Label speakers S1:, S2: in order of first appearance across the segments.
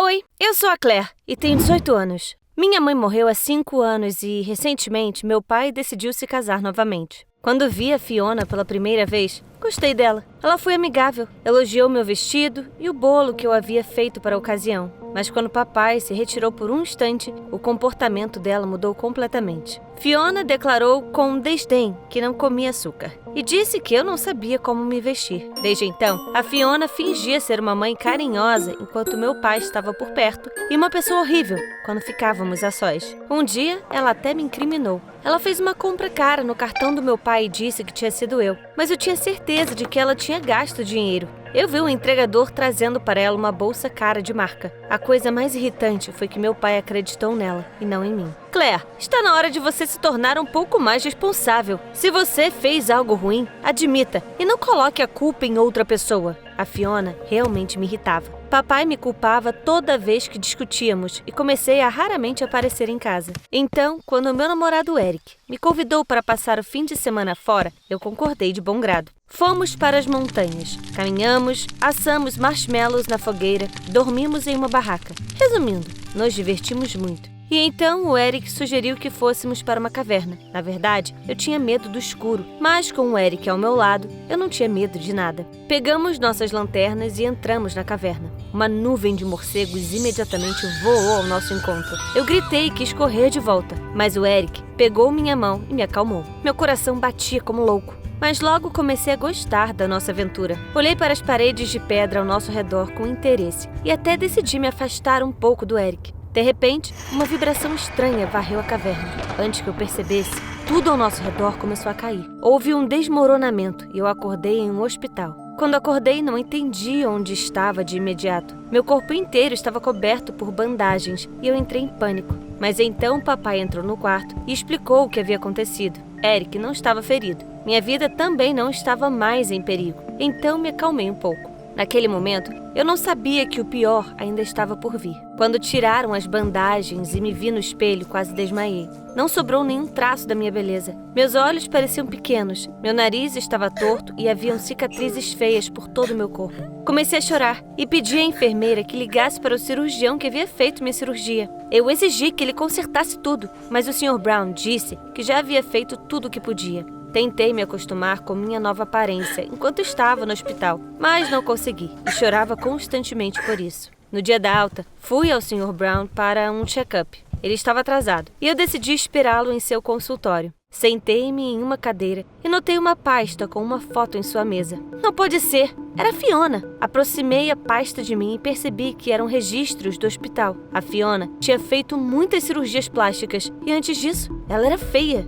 S1: Oi, eu sou a Claire e tenho 18 anos. Minha mãe morreu há 5 anos e, recentemente, meu pai decidiu se casar novamente. Quando vi a Fiona pela primeira vez, gostei dela. Ela foi amigável, elogiou meu vestido e o bolo que eu havia feito para a ocasião. Mas quando papai se retirou por um instante, o comportamento dela mudou completamente. Fiona declarou com desdém que não comia açúcar e disse que eu não sabia como me vestir. Desde então, a Fiona fingia ser uma mãe carinhosa enquanto meu pai estava por perto e uma pessoa horrível quando ficávamos a sós. Um dia, ela até me incriminou. Ela fez uma compra cara no cartão do meu pai e disse que tinha sido eu, mas eu tinha certeza de que ela tinha gasto dinheiro. Eu vi o entregador trazendo para ela uma bolsa cara de marca. A coisa mais irritante foi que meu pai acreditou nela e não em mim. Claire, está na hora de você se tornar um pouco mais responsável. Se você fez algo ruim, admita e não coloque a culpa em outra pessoa. A Fiona realmente me irritava. Papai me culpava toda vez que discutíamos e comecei a raramente aparecer em casa. Então, quando o meu namorado Eric me convidou para passar o fim de semana fora, eu concordei de bom grado. Fomos para as montanhas, caminhamos, assamos marshmallows na fogueira, dormimos em uma barraca. Resumindo, nos divertimos muito. E então o Eric sugeriu que fôssemos para uma caverna. Na verdade, eu tinha medo do escuro, mas com o Eric ao meu lado, eu não tinha medo de nada. Pegamos nossas lanternas e entramos na caverna. Uma nuvem de morcegos imediatamente voou ao nosso encontro. Eu gritei e quis correr de volta, mas o Eric pegou minha mão e me acalmou. Meu coração batia como louco. Mas logo comecei a gostar da nossa aventura. Olhei para as paredes de pedra ao nosso redor com interesse e até decidi me afastar um pouco do Eric. De repente, uma vibração estranha varreu a caverna. Antes que eu percebesse, tudo ao nosso redor começou a cair. Houve um desmoronamento e eu acordei em um hospital. Quando acordei, não entendi onde estava de imediato. Meu corpo inteiro estava coberto por bandagens e eu entrei em pânico. Mas então papai entrou no quarto e explicou o que havia acontecido. Eric não estava ferido. Minha vida também não estava mais em perigo. Então me acalmei um pouco. Naquele momento, eu não sabia que o pior ainda estava por vir. Quando tiraram as bandagens e me vi no espelho, quase desmaiei. Não sobrou nenhum traço da minha beleza. Meus olhos pareciam pequenos, meu nariz estava torto e haviam cicatrizes feias por todo o meu corpo. Comecei a chorar e pedi à enfermeira que ligasse para o cirurgião que havia feito minha cirurgia. Eu exigi que ele consertasse tudo, mas o Sr. Brown disse que já havia feito tudo o que podia. Tentei me acostumar com minha nova aparência enquanto estava no hospital, mas não consegui e chorava constantemente por isso. No dia da alta, fui ao Sr. Brown para um check-up. Ele estava atrasado e eu decidi esperá-lo em seu consultório. Sentei-me em uma cadeira e notei uma pasta com uma foto em sua mesa. Não pode ser! Era a Fiona! Aproximei a pasta de mim e percebi que eram registros do hospital. A Fiona tinha feito muitas cirurgias plásticas e antes disso, ela era feia.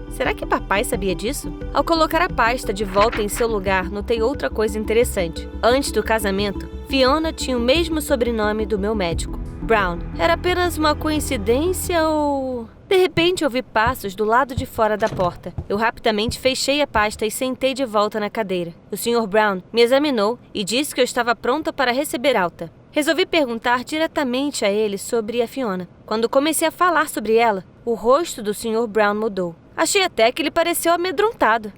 S1: Será que papai sabia disso? Ao colocar a pasta de volta em seu lugar, notei outra coisa interessante. Antes do casamento, Fiona tinha o mesmo sobrenome do meu médico, Brown. Era apenas uma coincidência ou... De repente, ouvi passos do lado de fora da porta. Eu rapidamente fechei a pasta e sentei de volta na cadeira. O Sr. Brown me examinou e disse que eu estava pronta para receber alta. Resolvi perguntar diretamente a ele sobre a Fiona. Quando comecei a falar sobre ela, o rosto do Sr. Brown mudou. Achei até que ele pareceu amedrontado.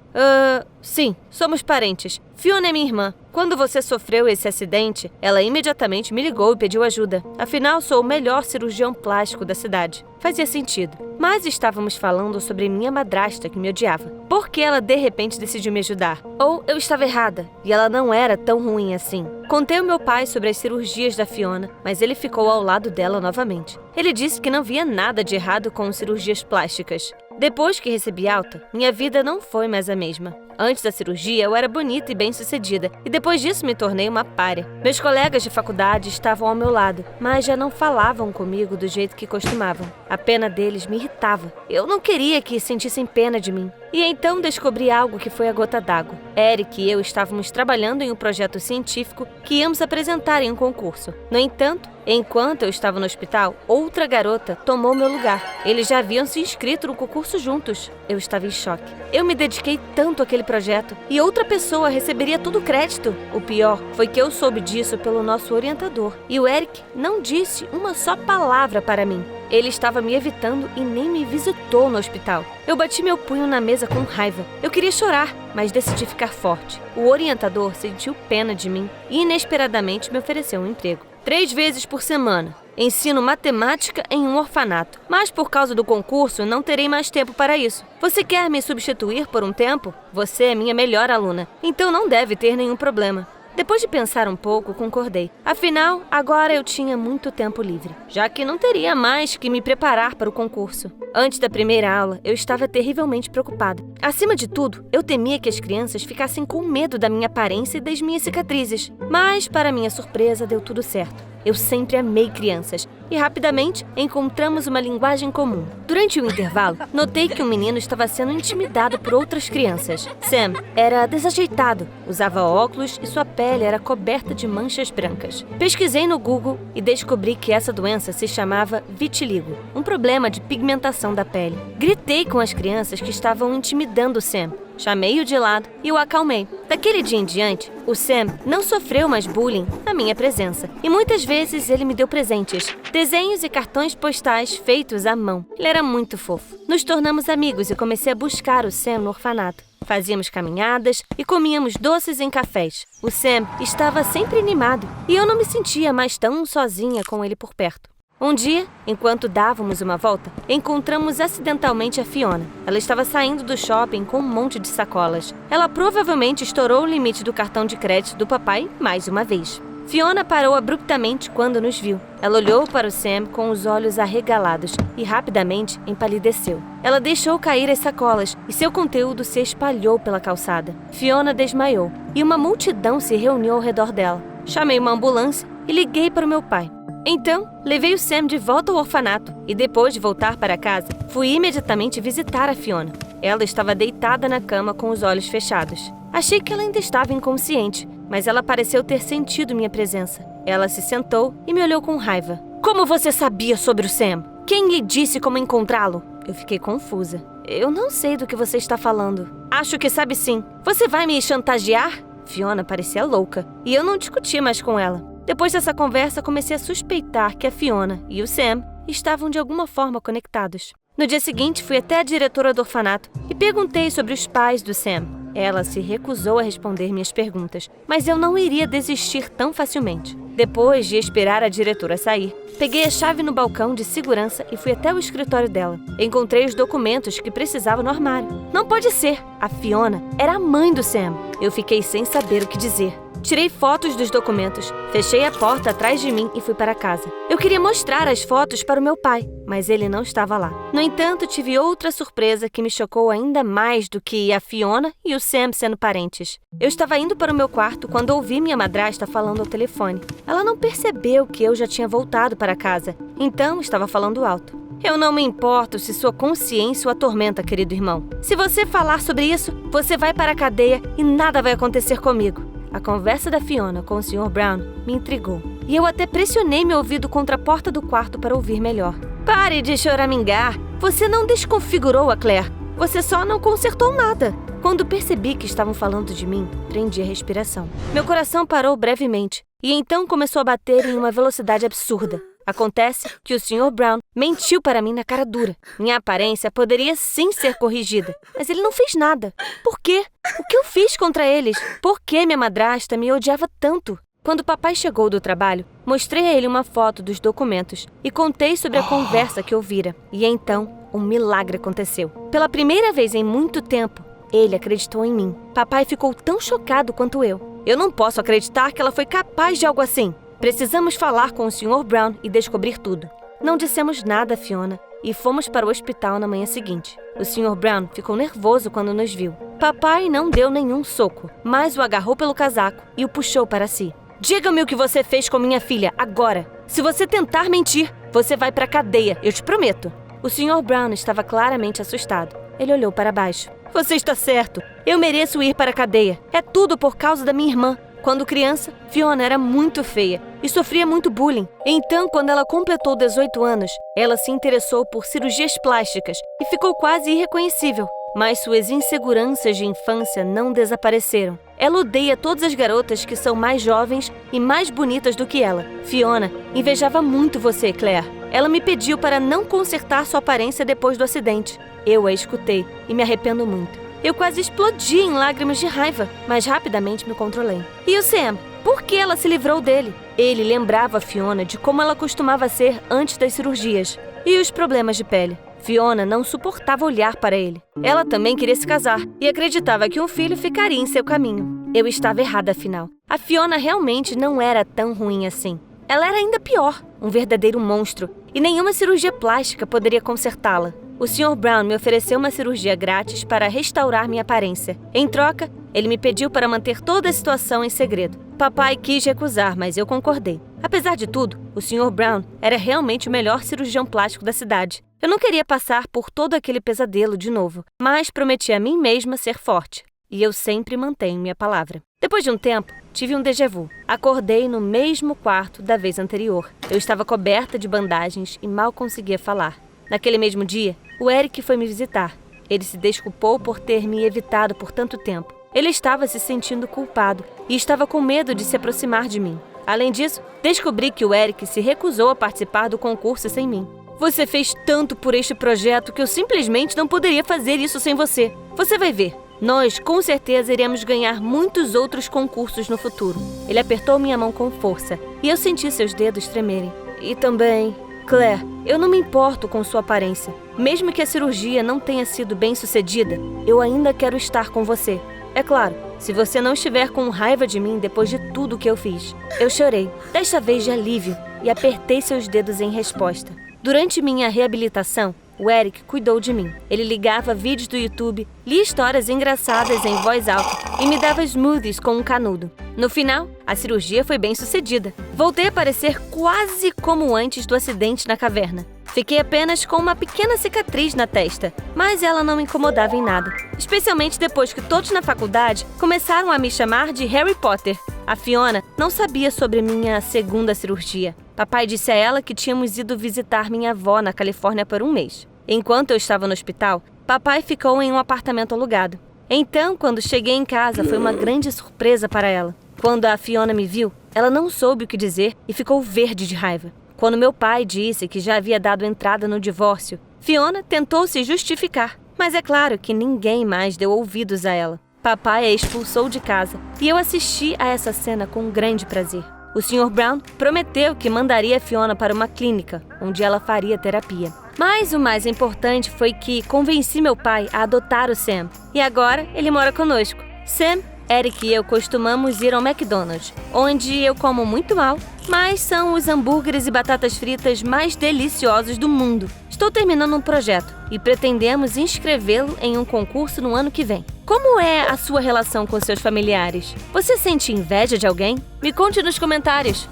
S1: Sim, somos parentes. Fiona é minha irmã. Quando você sofreu esse acidente, ela imediatamente me ligou e pediu ajuda. Afinal, sou o melhor cirurgião plástico da cidade. Fazia sentido. Mas estávamos falando sobre minha madrasta que me odiava. Por que ela de repente decidiu me ajudar? Ou eu estava errada e ela não era tão ruim assim. Contei ao meu pai sobre as cirurgias da Fiona, mas ele ficou ao lado dela novamente. Ele disse que não via nada de errado com cirurgias plásticas. Depois que recebi alta, minha vida não foi mais a mesma. Antes da cirurgia, eu era bonita e bem-sucedida, e depois disso me tornei uma pária. Meus colegas de faculdade estavam ao meu lado, mas já não falavam comigo do jeito que costumavam. A pena deles me irritava. Eu não queria que sentissem pena de mim. E então descobri algo que foi a gota d'água. Eric e eu estávamos trabalhando em um projeto científico que íamos apresentar em um concurso. No entanto, enquanto eu estava no hospital, outra garota tomou meu lugar. Eles já haviam se inscrito no concurso juntos. Eu estava em choque. Eu me dediquei tanto àquele projeto e outra pessoa receberia todo o crédito. O pior foi que eu soube disso pelo nosso orientador. E o Eric não disse uma só palavra para mim. Ele estava me evitando e nem me visitou no hospital. Eu bati meu punho na mesa com raiva. Eu queria chorar, mas decidi ficar forte. O orientador sentiu pena de mim e inesperadamente me ofereceu um emprego. 3 vezes por semana. Ensino matemática em um orfanato, mas por causa do concurso não terei mais tempo para isso. Você quer me substituir por um tempo? Você é minha melhor aluna, então não deve ter nenhum problema. Depois de pensar um pouco, concordei. Afinal, agora eu tinha muito tempo livre, já que não teria mais que me preparar para o concurso. Antes da primeira aula, eu estava terrivelmente preocupada. Acima de tudo, eu temia que as crianças ficassem com medo da minha aparência e das minhas cicatrizes. Mas, para minha surpresa, deu tudo certo. Eu sempre amei crianças e rapidamente encontramos uma linguagem comum. Durante o intervalo, notei que um menino estava sendo intimidado por outras crianças. Sam era desajeitado, usava óculos e sua pele era coberta de manchas brancas. Pesquisei no Google e descobri que essa doença se chamava vitiligo, um problema de pigmentação da pele. Gritei com as crianças que estavam intimidando Sam. Chamei-o de lado e o acalmei. Daquele dia em diante, o Sam não sofreu mais bullying na minha presença. E muitas vezes ele me deu presentes, desenhos e cartões postais feitos à mão. Ele era muito fofo. Nos tornamos amigos e comecei a buscar o Sam no orfanato. Fazíamos caminhadas e comíamos doces em cafés. O Sam estava sempre animado e eu não me sentia mais tão sozinha com ele por perto. Um dia, enquanto dávamos uma volta, encontramos acidentalmente a Fiona. Ela estava saindo do shopping com um monte de sacolas. Ela provavelmente estourou o limite do cartão de crédito do papai mais uma vez. Fiona parou abruptamente quando nos viu. Ela olhou para o Sam com os olhos arregalados e rapidamente empalideceu. Ela deixou cair as sacolas e seu conteúdo se espalhou pela calçada. Fiona desmaiou e uma multidão se reuniu ao redor dela. Chamei uma ambulância e liguei para o meu pai. Então, levei o Sam de volta ao orfanato e depois de voltar para casa, fui imediatamente visitar a Fiona. Ela estava deitada na cama com os olhos fechados. Achei que ela ainda estava inconsciente, mas ela pareceu ter sentido minha presença. Ela se sentou e me olhou com raiva. Como você sabia sobre o Sam? Quem lhe disse como encontrá-lo? Eu fiquei confusa. Eu não sei do que você está falando. Acho que sabe sim. Você vai me chantagear? Fiona parecia louca e eu não discuti mais com ela. Depois dessa conversa, comecei a suspeitar que a Fiona e o Sam estavam de alguma forma conectados. No dia seguinte, fui até a diretora do orfanato e perguntei sobre os pais do Sam. Ela se recusou a responder minhas perguntas, mas eu não iria desistir tão facilmente. Depois de esperar a diretora sair, peguei a chave no balcão de segurança e fui até o escritório dela. Encontrei os documentos que precisava no armário. Não pode ser! A Fiona era a mãe do Sam. Eu fiquei sem saber o que dizer. Tirei fotos dos documentos, fechei a porta atrás de mim e fui para casa. Eu queria mostrar as fotos para o meu pai, mas ele não estava lá. No entanto, tive outra surpresa que me chocou ainda mais do que a Fiona e o Sam sendo parentes. Eu estava indo para o meu quarto quando ouvi minha madrasta falando ao telefone. Ela não percebeu que eu já tinha voltado para casa, então estava falando alto. Eu não me importo se sua consciência o atormenta, querido irmão. Se você falar sobre isso, você vai para a cadeia e nada vai acontecer comigo. A conversa da Fiona com o Sr. Brown me intrigou. E eu até pressionei meu ouvido contra a porta do quarto para ouvir melhor. Pare de choramingar! Você não desconfigurou a Claire. Você só não consertou nada. Quando percebi que estavam falando de mim, prendi a respiração. Meu coração parou brevemente e então começou a bater em uma velocidade absurda. Acontece que o Sr. Brown mentiu para mim na cara dura. Minha aparência poderia sim ser corrigida, mas ele não fez nada. Por quê? O que eu fiz contra eles? Por que minha madrasta me odiava tanto? Quando o papai chegou do trabalho, mostrei a ele uma foto dos documentos e contei sobre a conversa que ouvira. E então, um milagre aconteceu. Pela primeira vez em muito tempo, ele acreditou em mim. Papai ficou tão chocado quanto eu. Eu não posso acreditar que ela foi capaz de algo assim. Precisamos falar com o Sr. Brown e descobrir tudo. Não dissemos nada a Fiona e fomos para o hospital na manhã seguinte. O Sr. Brown ficou nervoso quando nos viu. Papai não deu nenhum soco, mas o agarrou pelo casaco e o puxou para si. Diga-me o que você fez com minha filha agora. Se você tentar mentir, você vai para a cadeia, eu te prometo. O Sr. Brown estava claramente assustado. Ele olhou para baixo. Você está certo. Eu mereço ir para a cadeia. É tudo por causa da minha irmã. Quando criança, Fiona era muito feia e sofria muito bullying. Então, quando ela completou 18 anos, ela se interessou por cirurgias plásticas e ficou quase irreconhecível. Mas suas inseguranças de infância não desapareceram. Ela odeia todas as garotas que são mais jovens e mais bonitas do que ela. Fiona invejava muito você, Claire. Ela me pediu para não consertar sua aparência depois do acidente. Eu a escutei e me arrependo muito. Eu quase explodi em lágrimas de raiva, mas rapidamente me controlei. E o Sam? Por que ela se livrou dele? Ele lembrava Fiona de como ela costumava ser antes das cirurgias e os problemas de pele. Fiona não suportava olhar para ele. Ela também queria se casar e acreditava que um filho ficaria em seu caminho. Eu estava errada, afinal. A Fiona realmente não era tão ruim assim. Ela era ainda pior, um verdadeiro monstro, e nenhuma cirurgia plástica poderia consertá-la. O Sr. Brown me ofereceu uma cirurgia grátis para restaurar minha aparência. Em troca, ele me pediu para manter toda a situação em segredo. Papai quis recusar, mas eu concordei. Apesar de tudo, o Sr. Brown era realmente o melhor cirurgião plástico da cidade. Eu não queria passar por todo aquele pesadelo de novo, mas prometi a mim mesma ser forte. E eu sempre mantenho minha palavra. Depois de um tempo, tive um déjà vu. Acordei no mesmo quarto da vez anterior. Eu estava coberta de bandagens e mal conseguia falar. Naquele mesmo dia, o Eric foi me visitar. Ele se desculpou por ter me evitado por tanto tempo. Ele estava se sentindo culpado e estava com medo de se aproximar de mim. Além disso, descobri que o Eric se recusou a participar do concurso sem mim. Você fez tanto por este projeto que eu simplesmente não poderia fazer isso sem você. Você vai ver. Nós, com certeza, iremos ganhar muitos outros concursos no futuro. Ele apertou minha mão com força e eu senti seus dedos tremerem. E também, Claire, eu não me importo com sua aparência. Mesmo que a cirurgia não tenha sido bem sucedida, eu ainda quero estar com você. É claro, se você não estiver com raiva de mim depois de tudo que eu fiz. Eu chorei, desta vez de alívio, e apertei seus dedos em resposta. Durante minha reabilitação, o Eric cuidou de mim. Ele ligava vídeos do YouTube, lia histórias engraçadas em voz alta e me dava smoothies com um canudo. No final, a cirurgia foi bem sucedida. Voltei a parecer quase como antes do acidente na caverna. Fiquei apenas com uma pequena cicatriz na testa, mas ela não me incomodava em nada. Especialmente depois que todos na faculdade começaram a me chamar de Harry Potter. A Fiona não sabia sobre minha segunda cirurgia. Papai disse a ela que tínhamos ido visitar minha avó na Califórnia por um mês. Enquanto eu estava no hospital, papai ficou em um apartamento alugado. Então, quando cheguei em casa, foi uma grande surpresa para ela. Quando a Fiona me viu, ela não soube o que dizer e ficou verde de raiva. Quando meu pai disse que já havia dado entrada no divórcio, Fiona tentou se justificar. Mas é claro que ninguém mais deu ouvidos a ela. Papai a expulsou de casa e eu assisti a essa cena com grande prazer. O Sr. Brown prometeu que mandaria a Fiona para uma clínica, onde ela faria terapia. Mas o mais importante foi que convenci meu pai a adotar o Sam. E agora ele mora conosco. Sam, Eric e eu costumamos ir ao McDonald's, onde eu como muito mal, mas são os hambúrgueres e batatas fritas mais deliciosos do mundo. Estou terminando um projeto e pretendemos inscrevê-lo em um concurso no ano que vem. Como é a sua relação com seus familiares? Você sente inveja de alguém? Me conte nos comentários!